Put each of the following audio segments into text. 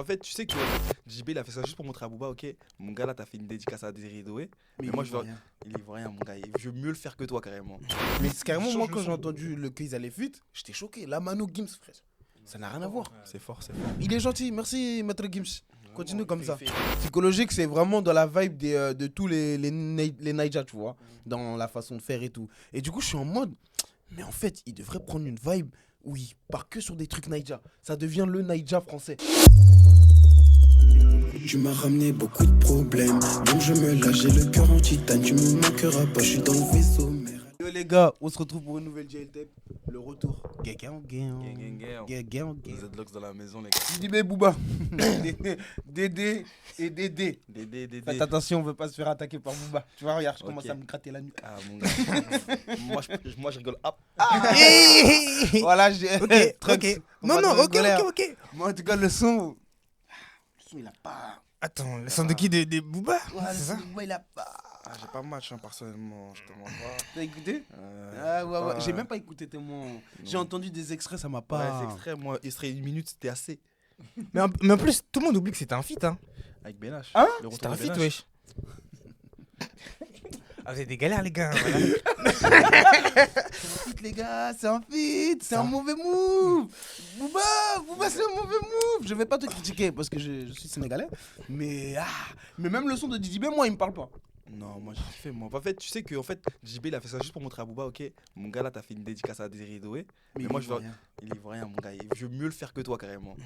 En fait, tu sais que JB il a fait ça juste pour montrer à Booba, ok, mon gars là, t'as fait une dédicace à Désiré Doué. Mais moi, je veux. rien. Il est rien, mon gars. Je veux mieux le faire que toi, carrément. Mais c'est carrément, moi, Change le quand j'ai son. entendu qu'ils allaient feat, j'étais choqué. La Mano Gims, frère. Ça n'a rien à voir. C'est fort, c'est fort. Il est gentil, merci, Maître Gims. Continue comme ça. Il fait- Psychologique, c'est vraiment dans la vibe de tous les Naija, tu vois, dans la façon de faire et tout. Et du coup, je suis en mode, mais en fait, il devrait prendre une vibe où il part que sur des trucs Naija. Ça devient le Naija français. Tu m'as ramené beaucoup de problèmes, donc je me lâche, j'ai le cœur en titane, tu me manqueras pas, je suis dans le vaisseau mère. Yo les gars, on se retrouve pour une nouvelle JL Tape. Le retour. Gang, Z-Lux dans la maison, les gars. Didibé Booba. Dédé et Dédé. Dédé. Faites attention, on veut pas se faire attaquer par Booba. Tu vois, regarde, je commence Ok. à me gratter la nuque. Ah, mon gars. moi, je rigole. Hop. Voilà, j'ai. Ok, Trucs, ok. on Non, va non, te ok, rigoler, ok, hein. ok. Moi, en tout cas, le son, il a pas. Attends, le son de qui de Booba Ouais, c'est ça Booba, il a pas. Ah, j'ai pas match, hein, personnellement. Je te mens pas. T'as écouté Euh, ouais. J'ai même pas écouté tellement. J'ai entendu des extraits, ça m'a Ouais, pas. c'est extrait, moi, extrait 1 minute, c'était assez. mais en plus, tout le monde oublie que c'était un feat, hein. Avec Benache. Hein Le C'était retour un de feat, Benache. wesh. Ah, vous avez des galères, les gars. Voilà. Feat, les gars, c'est un feat, c'est un mauvais move. Booba, c'est un mauvais move. Je vais pas te critiquer parce que je suis sénégalais, mais même le son de Didibé, moi, il me parle pas. Non, moi j'ai kiffé. Moi. En fait, tu sais que en fait, JB il a fait ça juste pour montrer à Booba, ok, mon gars là, t'as fait une dédicace à Désiré Doué. Mais moi, je veux. rien. Il est rien, mon gars. Je veux mieux le faire que toi, carrément.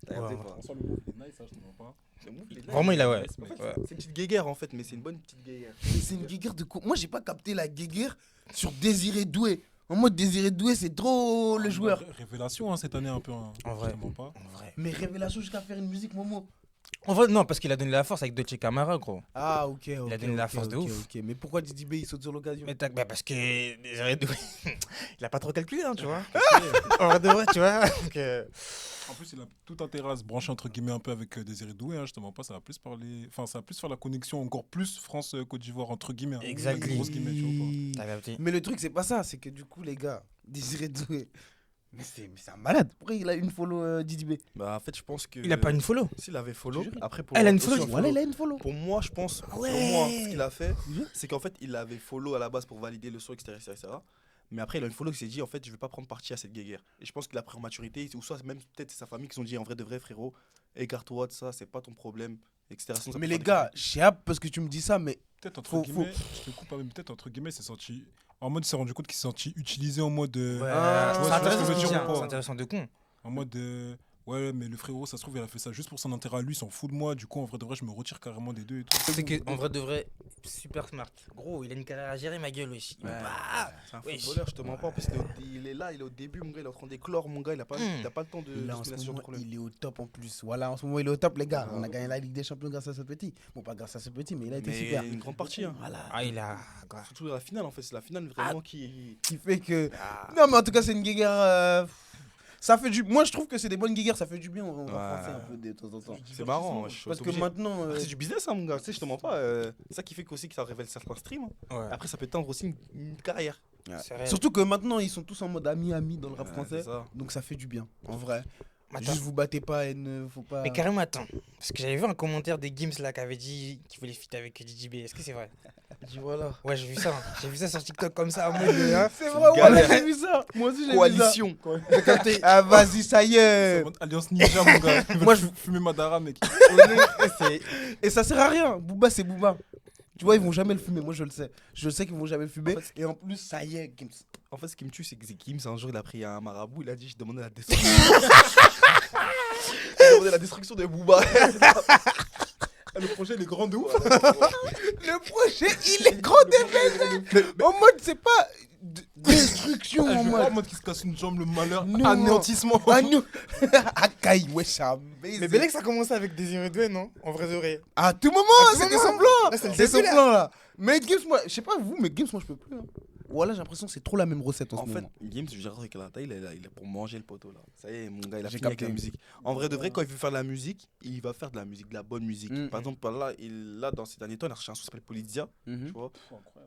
T'as capté Ouais. pas François, le move, il est nice, ça, je te mens pas. Le move, il est là. Vraiment, il a, ouais. En fait, Ouais. C'est une petite guéguerre en fait, mais c'est une bonne petite guéguerre. Mais c'est une guéguerre de quoi? Moi, j'ai pas capté la guéguerre sur Désiré Doué. En mode Désiré Doué, c'est trop le joueur. Révélation, hein, cette année, un peu. Hein. En vrai. Je te mens pas. En vrai. Mais révélation jusqu'à faire une musique, Momo. En vrai, non, parce qu'il a donné la force avec Dolce Camara, gros. Ah, ok. Il a donné la force de ouf. Ok. Mais pourquoi Didibé il saute sur l'occasion? Mais bah parce que Désiré Doué, il a pas trop calculé, hein, tu vois. En vrai de vrai, tu vois. Donc, En plus, il a tout intérêt à se brancher entre guillemets un peu avec Désiré Doué. Hein, je te mens pas, ça va plus parler. Enfin, ça va plus faire la connexion encore plus France-Côte d'Ivoire entre guillemets. Hein. Exactly. Grosse guillemets, tu vois pas. t'as capté. Mais le truc, c'est pas ça. C'est que du coup, les gars, Désiré Doué. Mais c'est un malade. Pourquoi il a une follow Didibé? Bah, en fait, je pense que. Il a pas une follow. S'il avait follow, Je te jure. après pour. Elle a une aussi follow, un Voilà, il a une follow. Pour moi, je pense, Ouais. selon moi, ce qu'il a fait, c'est qu'en fait, il avait follow à la base pour valider le son, etc. Mais après, il a une follow qui s'est dit, en fait, je vais pas prendre parti à cette guéguerre. Et je pense qu'il a pris en maturité, ou soit même peut-être c'est sa famille qui se sont dit, en vrai de vrai, frérot, écarte-toi de ça, c'est pas ton problème, etc. Sinon, ça Mais peut les faire gars, j'ai hâte parce que tu me dis ça, mais Peut-être entre Faut- guillemets, je te coupe, hein, mais peut-être entre guillemets, c'est senti. En mode, il s'est rendu compte qu'il s'est senti utilisé en mode. Ouais, Ah, tu vois c'est ce que je intéressant veux ce qu'il dire dit, ou hein, pas c'est intéressant de con. En mode. Ouais, mais le frérot, ça se trouve, il a fait ça juste pour son intérêt à lui, il s'en fout de moi. Du coup, en vrai de vrai, je me retire carrément des deux et tout. C'est que en vrai de vrai, super smart. Gros, il a une carrière à gérer, ma gueule, wesh. Il Ouais. veut pas. c'est un Wesh. footballeur, je te mens pas, parce qu'il est là, il est au début, mon gars, il est en train d'éclore, mon gars, il a pas le temps de là, en ce discrimination moment, de problème. il est au top en plus. Voilà, en ce moment, il est au top, les gars. Ah, On a ouais. gagné la Ligue des Champions grâce à ce petit. Bon, pas grâce à ce petit, mais il a été Mais super. une grande partie, hein. Voilà. Ah, il a. Grave. Surtout la finale, en fait, c'est la finale vraiment qui. Qui fait que. Ah. Non, mais en tout cas, c'est une guéguerre. Ça fait du. Moi, je trouve que c'est des bonnes guéguerres, ça fait du bien. On va Ouais. français un peu de temps en temps. C'est marrant, je suis Parce que obligé. maintenant. Après, c'est du business, hein, mon gars. Tu sais, je te mens pas. C'est ça qui fait qu'aussi que ça révèle certains streams. Hein. Ouais. Après, ça peut teindre aussi une carrière. C'est réel. Surtout que maintenant, ils sont tous en mode ami dans le rap Ouais, français. c'est ça. Donc ça fait du bien, en vrai. Attends. Juste vous battez pas et ne faut pas. Mais carrément, attends. Parce que j'avais vu un commentaire des Gims là qui avait dit qu'il voulait feat avec DJB. Est-ce que c'est vrai? Dis voilà. Ouais, j'ai vu ça. Hein. J'ai vu ça sur TikTok comme ça. En mode, hein. C'est vrai, galère. ouais, j'ai vu ça. Moi aussi, j'ai vu ça. Coalition. T'as capté? Ah, vas-y, ça y C'est est. en mode Alliance Ninja, mon gars. Ils veulent Moi, je- fumer Madara, mec. Et ça sert à rien. Booba, c'est Booba. Tu vois, ils vont jamais le fumer. Moi, je le sais. Je sais qu'ils vont jamais le fumer. En fait, Et en plus, ça y est, Gims. En fait, ce qui me tue, c'est que Gims, un jour, il a pris un marabout, il a dit je demandais la destruction. Il demandait la destruction de Booba. Le projet, il est grand de ouf. Le projet, il est grand des En mode, c'est pas destruction Je en veux pas en mode. mode qu'il se casse une jambe, le malheur, Non. anéantissement. Ah nous Akai, wesh, ça Mais Belek, ça a commencé avec Désiré Doué, non? En vrai de vrai. À tout moment, À tout c'est des moment. semblants. Là, c'est le C'est début, là. semblant là. Mais Gims, moi, je sais pas vous, mais Gims, moi, je peux plus. Hein. Voilà, j'ai l'impression que c'est trop la même recette en En ce fait, moment. Gims, je dirais avec la taille, il est pour manger le poteau là. Ça y est, mon gars, il a J'ai fini avec capté. la musique. En vrai, de vrai, quand il veut faire de la musique, il va faire de la musique, de la bonne musique. Mm. Par exemple, là, dans ces derniers temps, il a recherché un son qui s'appelle Polizia. Tu vois,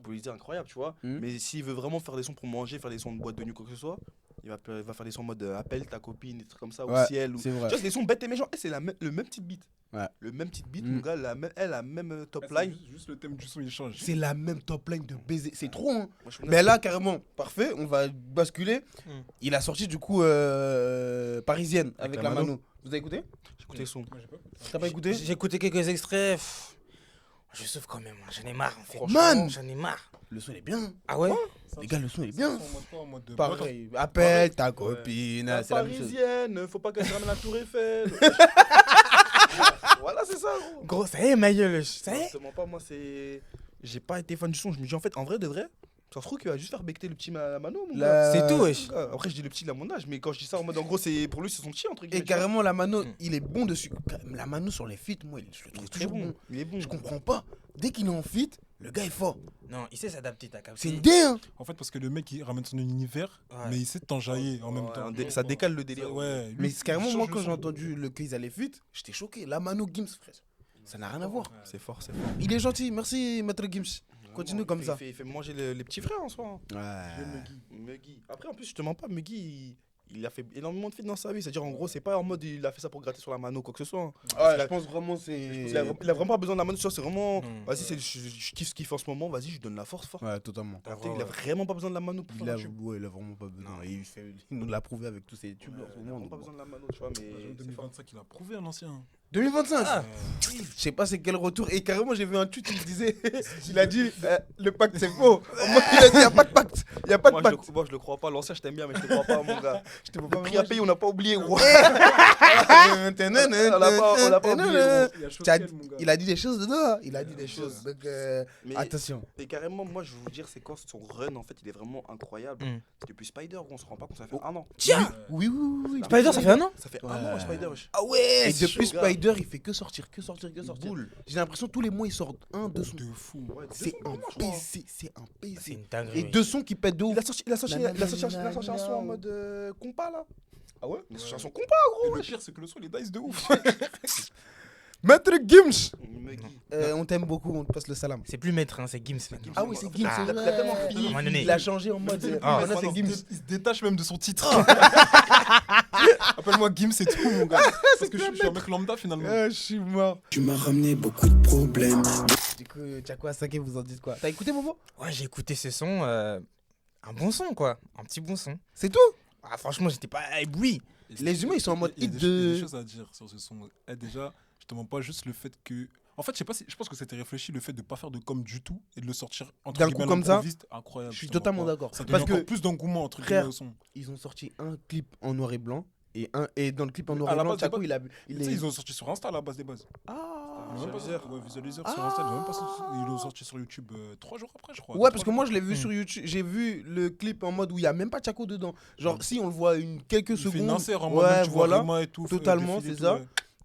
Polizia incroyable, tu vois. Mm. Mais s'il veut vraiment faire des sons pour manger, faire des sons de boîte de nuit, quoi que ce soit, Il va faire des sons en mode appelle ta copine, des trucs comme ça, Ouais, au ciel. Ou... c'est Tu vrai. vois, c'est des sons bêtes et méchants. Et c'est le même petit beat. Ouais. Le même petit beat, Mm. mon gars, elle a même top Ah, c'est line. juste le thème du son, il change. C'est la même top line de baiser. C'est trop, hein. Moi, je suis Mais là, carrément, parfait, on va basculer. Mm. Il a sorti du coup Parisienne avec la Mano. Vous avez écouté? J'ai écouté le son. Moi, j'ai pas écouté. T'as pas écouté? J'ai écouté quelques extraits. Je souffre quand même, j'en ai marre en fait. Franchement, Man! J'en ai marre. Le son il est bien. Ah ouais? Les gars, le son il est bien. En mode de- Pareil. Appelle ta copine. La C'est la même chose. parisienne, faut pas qu'elle se ramène à la Tour Eiffel. Voilà, c'est ça, gros. Gros, ça y est, ma gueule, ça y est. Justement pas, moi, c'est. J'ai pas été fan du son. Je me dis, en fait, en vrai de vrai, ça se trouve qu'il va juste faire becter le petit Mano, mon gars. C'est tout, wesh. Après, je dis le petit, il a mon âge, mais quand je dis ça en mode, en gros, c'est pour lui, c'est son petit, entre guillemets. Et carrément, la Mano, il est bon dessus. La Mano sur les feats, moi, je le Il trouve est très toujours bon. bon. Il est bon. Je comprends pas. Dès qu'il est en feat, le gars est fort. Non, il sait s'adapter, t'as capté. C'est une dé, hein. En fait, parce que le mec, il ramène son univers, Ouais. mais il sait t'enjailler en même Ouais, temps. ça décale le délire. Ouais, lui, Mais c'est carrément, il moi, change quand le j'ai son. entendu qu'ils allaient feat, j'étais choqué. La Mano Gims, frère. Ça n'a rien à voir. C'est fort, c'est fort. Il est gentil. Merci, Maître Gims. Continue Vraiment, comme il ça. fait- Il fait manger les petits frères en soi. hein. Ouais. Muggy. Après, en plus, je te mens pas, Muggy, il a fait énormément de feats dans sa vie. C'est-à-dire, en gros, c'est pas en mode il a fait ça pour gratter sur la mano ou quoi que ce soit. hein. Ouais, Il a- je pense vraiment c'est. Il a vraiment pas besoin de la mano, tu vois, c'est vraiment. Mm. Vas-y, je kiffe ce qu'il fait en ce moment, vas-y, je lui donne la force fort. Ouais, totalement. Il a vraiment pas besoin de la mano pour Il faire a, un tube. ouais, il a vraiment pas besoin. Et il nous l'a prouvé avec tous ses tubes en ce Il a moment. vraiment pas donc besoin de la mano, tu vois, mais. En c'est fort. 2025, il a prouvé à l'ancien. 2025 Ah. Je sais pas c'est quel retour. Et carrément, j'ai vu un tweet, il disait. Il a dit le pacte c'est faux. Moi, il a dit y a pas de pacte. Y a pas de pacte. Moi, je le crois pas. L'ancien, je t'aime bien, mais je te crois pas, mon gars. Je te vois Le prix à payer, on n'a pas oublié, gros. On l'a pas oublié, gros. Il a Tu as- choqué, mon gars. Il a dit des choses dedans. Il a dit des choses. choses. Donc, Mais- attention. Et carrément, moi, je vais vous dire, c'est quoi son run, en fait, il est vraiment incroyable. Mm. C'est depuis Spider, gros, on se rend pas compte, ça fait un an. Tiens! Oui, oui, oui. oui. Spider, ça fait un an? Ça fait Ouais. un an, Spider, wesh. Ah ouais! Et c'est depuis chaud, gars. Spider, il fait que sortir, que sortir, que sortir. Boule. J'ai l'impression tous les mois, il sort un, deux sons. De fou. Ouais, C'est deux un sons par mois, je crois. PC, c'est un C'est PC. une dinguerie. Et wesh. deux sons qui pètent de ouf. Il a sorti un son en mode compas, là. Ah ouais Il a sorti un son compas, Et gros, le wesh. pire, c'est que le son, il est dice de ouf. Maître Gims Muggy. On t'aime beaucoup, on te passe le salam. C'est plus maître, hein, c'est Gims. maintenant. Ah oui, c'est Gims, Ah, c'est t'as tellement vrai. fini. À un moment donné. Il a changé en mode. Ah, maintenant, c'est Gims. Il se détache même de son titre. Appelle-moi Gims, c'est tout, mon gars. Parce que je suis un mec lambda finalement. Ah, je suis mort. Tu m'as ramené beaucoup de problèmes. Du coup, Tchakwa Sake, vous en dites quoi? T'as écouté, Momo? Ouais, j'ai écouté ce son. Un bon son, quoi. Un petit bon son. C'est tout? Ah, franchement, j'étais pas ébloui. Les humains, ils sont en mode Il y a hit des- il y a de- des choses à dire sur ce son. Déjà, je te mens pas juste le fait que. En fait, je sais pas si. Je pense que c'était réfléchi le fait de pas faire de com du tout et de le sortir entre D'un guillemets coup à comme ça. l'improviste. Incroyable. Je suis te mens totalement pas. d'accord. Ça donne Parce encore que plus d'engouement entre frère, guillemets au son. ils ont sorti un clip en noir et blanc. Et dans le clip en À noir et la blanc, base, Tchako, c'est il Tu sais, est. ils ont sorti sur Insta à la base des bases. Ah Ils ont même pas Visualiseur. sorti- ouais, visualiseur sur Insta. Ils ont même pas sorti- Ils l'ont sorti sur YouTube 3 jours après, je crois. Ouais, parce que moi je l'ai vu Hmm. sur YouTube, j'ai vu le clip en mode où il y a même pas Tchako dedans. Genre si on le voit quelques il fait une secondes. insert en mode Ouais, même, tu vois voilà. Rema et tout. Totalement, défiler et c'est tout, ça. ouais.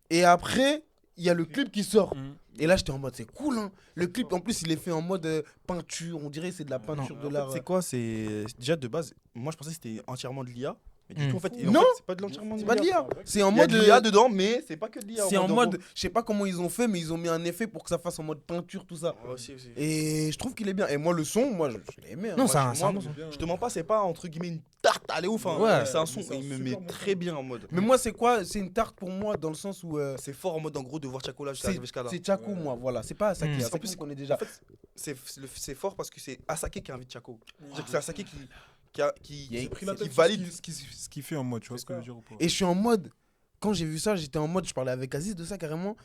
Et après, il y a le clip qui sort. Mhm. Et là j'étais en mode c'est cool hein. Le clip en plus il est fait en mode peinture, on dirait que c'est de la peinture En de fait, l'art. c'est quoi C'est déjà de base, moi je pensais que c'était entièrement de l'IA. Mais du Mm. coup, en fait, Non, c'est pas de l'entièrement de C'est pas de l'IA. C'est en Il y a mode de l'IA dedans, mais c'est pas que de l'IA. c'est en mode je sais pas comment ils ont fait mais ils ont mis un effet pour que ça fasse en mode peinture tout ça. Ouais, aussi. Et je trouve qu'il est bien. Et moi le son, moi je l'ai aimé. hein. Non, Moi, c'est un je- c'est un moi, bon son. Je te mens pas, c'est pas entre guillemets une tarte, allez ouf. Hein. Ouais. C'est un son, Mais c'est un il me super met bon très bien en mode. Mais moi c'est quoi? C'est une tarte pour moi dans le sens où C'est fort en mode en gros de voir Tchako là jusqu'à arriver jusqu'à là. c'est Tchako moi, voilà. C'est pas Asake. Mm. Asake, En plus, on connaît déjà. En fait, c'est fort parce que c'est Asake qui invite Tchako. C'est-à-dire que c'est Asake qui valide. Ce qu'il fait en mode, tu vois ce que je veux dire ou pas? Et je suis en mode, quand j'ai vu ça, j'étais en mode, je parlais avec Aziz de ça carrément.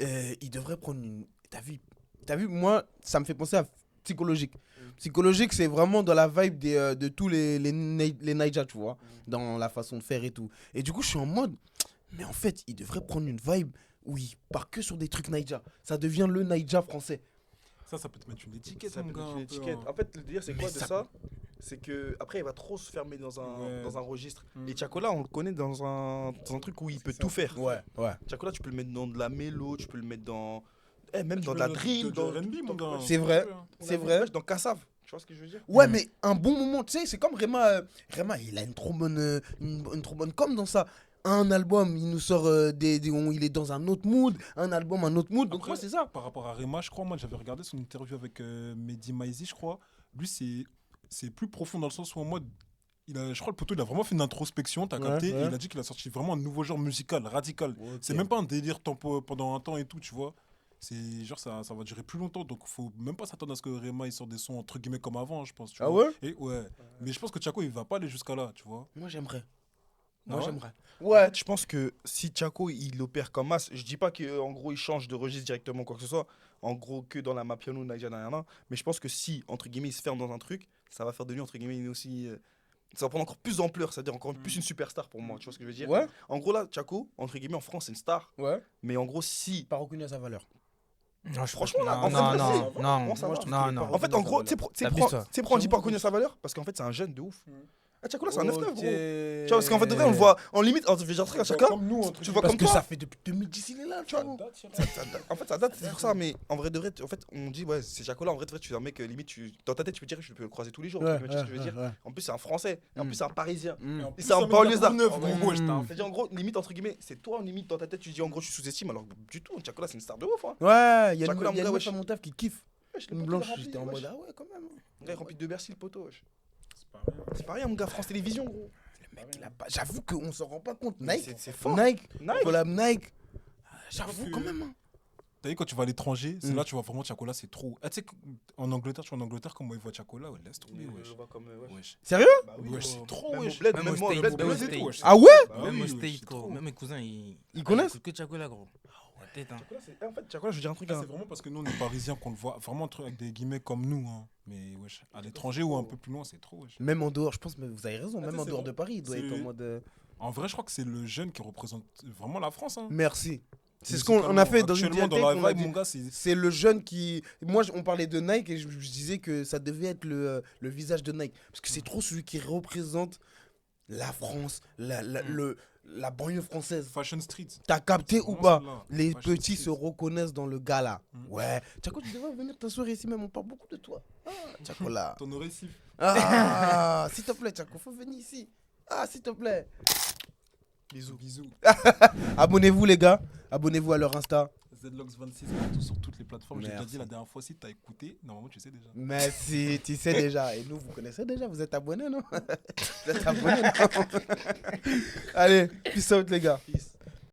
Il devrait prendre une. T'as vu, moi, ça me fait penser à psychologique. Psychologique, c'est vraiment dans la vibe de tous les Naija, tu vois, dans la façon de faire et tout. Et du coup, je suis en mode, mais en fait, il devrait prendre une vibe où il part que sur des trucs Naija. Ça devient le Naija français. Ça peut te mettre une étiquette, Ça mon peut gars. être un une peu, étiquette. hein. En fait, le délire, c'est quoi Mais de ça- ça? C'est que après il va trop se fermer dans Ouais. un registre. Mm. Et Tchakola, on le connaît dans un truc où il peut ça. tout faire. Ouais. Tchakola, tu peux le mettre dans de la mélo, tu peux le mettre dans. Même Tu dans peux de la le- drill, de dans R&B, mon gars. C'est vrai. C'est vrai. Dans Kassav. Tu vois ce que je veux dire? Ouais, mais un bon moment, tu sais, c'est comme Rema. Rema, il a une trop bonne, une trop bonne com dans ça. Un album, il nous sort où il est dans un autre mood. Un album, un autre mood. Donc, Après, moi, c'est ça. Par rapport à Rema, je crois, moi j'avais regardé son interview avec Mehdi Maizi, je crois. Lui, c'est plus profond dans le sens où en mode je crois le poteau, il a vraiment fait une introspection, t'as capté, ouais. et il a dit qu'il a sorti vraiment un nouveau genre musical, radical. Ok. C'est même pas un délire pendant un temps et tout, tu vois. C'est genre ça va durer plus longtemps, donc faut même pas s'attendre à ce que Rema il sorte des sons entre guillemets comme avant, je pense. Tu Ah vois. ouais? Et ouais. Mais je pense que Tiako il va pas aller jusqu'à là, tu vois. Moi, j'aimerais. Ah ouais En fait, je pense que si Tiako il opère comme Mas, je dis pas qu'en gros il change de registre directement ou quoi que ce soit, en gros que dans la Mapiano, Naija, nanana, mais je pense que si entre guillemets il se ferme dans un truc, ça va faire de lui entre guillemets une aussi. Ça va prendre encore plus d'ampleur, c'est-à-dire encore plus une superstar pour moi, tu vois ce que je veux dire? Ouais. En gros là, Tiako, entre guillemets en France c'est une star, Ouais. mais en gros si. Pas reconnu à sa valeur. Non, Franchement, là, non, en non, vrai, non, c'est- non, Moi, ça va. je trouve non, qu'il est non. pas En fait, en gros, tu sais T'abuses, toi. pourquoi on dit pas reconnu à sa valeur? Parce qu'en fait c'est un jeune de ouf. Ah, Tiako là c'est un 9-9 gros. Ok. Tu vois, parce qu'en fait de vrai on le voit en limite, en fait, j'ai un truc à Chaka, Comme nous, tu vois Parce comme que toi. ça fait depuis 2010, il est là, tu vois. En fait, ça date, c'est pour ça, mais en vrai de vrai, en fait, on dit, ouais, c'est Jacola, en vrai de vrai, tu es un mec, limite, dans ta tête, tu peux dire, je peux le croiser tous les jours, tu vois ce que je veux dire. En plus, c'est un Français, et en plus, c'est un Parisien. Et c'est un banlieusard. C'est-à-dire, en gros, limite, entre guillemets, c'est toi, limite, dans ta tête, tu dis, en gros, je sous-estime, alors que du tout, Jacola, c'est une star de ouf, hein. Ouais, il y a Chacola, une mon gars, meuf wesh. à mon taf qui kiffe. Wesh, le Une poteau, blanche, il est rempli, j'étais en wesh. mode, ah ouais, quand même. Il est rempli de Bercy, le poteau, wesh. C'est pas rien, mon gars, France Télévisions, gros. Il a pas- J'avoue qu'on s'en rend pas compte. Nike, C'est fort. Nike, Nike. collab Nike. J'avoue quand même. Hein. T'as vu, quand tu vas à l'étranger, c'est là tu vois vraiment Tiakola, c'est trop. Ah, tu sais, en Angleterre, tu vois en Angleterre, comment ils voient Tiakola, ouais, laisse tomber, wesh. Wesh. Sérieux? Bah oui, Wesh, gros. c'est trop, Même au wesh. bled, Même même au moi, au States, bled, même au bled et States. tout, wesh. Ah ouais? Bah Même oui, au wesh, States, c'est gros. trop. Même mes cousins, ils connaissent? écoutent que Chacola, gros. La tête, hein. En fait, Tiakola, je veux dire un truc, Ah, hein. c'est vraiment parce que nous, on est parisiens qu'on le voit vraiment un truc avec des guillemets comme nous. Hein. Mais wesh, à l'étranger ou un peu plus loin, c'est trop. Wesh. Même en dehors, je pense, mais vous avez raison, Ah, même ça, en c'est dehors vrai. de Paris, il doit être en C'est- mode. En vrai, je crois que c'est le jeune qui représente vraiment la France. Hein. Merci. C'est ce qu'on a fait dans une Actuellement, diathèque, dans on la a vibe, dit- mon gars, c'est. C'est le jeune qui. Moi, on parlait de Nike et je disais que ça devait être le visage de Nike. Parce que c'est trop celui qui représente la France, la banlieue française. Fashion Street. T'as capté C'est ou vraiment pas? celle-là. Les Fashion petits Street. se reconnaissent dans le gars là. Mm. Ouais. Tchako, tu devrais venir t'asseoir ici même, on parle beaucoup de toi. Ah, Tchako là. Ton récif. Ah, s'il te plaît, Tchako, faut venir ici. Ah, s'il te plaît. Bisous. Bisous. Abonnez-vous, les gars. Abonnez-vous à leur Insta. Zlox26 partout sur toutes les plateformes. J'ai déjà Merci. dit la dernière fois, si t'as écouté, normalement tu sais déjà. Merci, tu sais déjà. Et nous, vous connaissez déjà. Vous êtes abonnés, non? Vous êtes abonnés, non? Allez, peace out, les gars. Peace.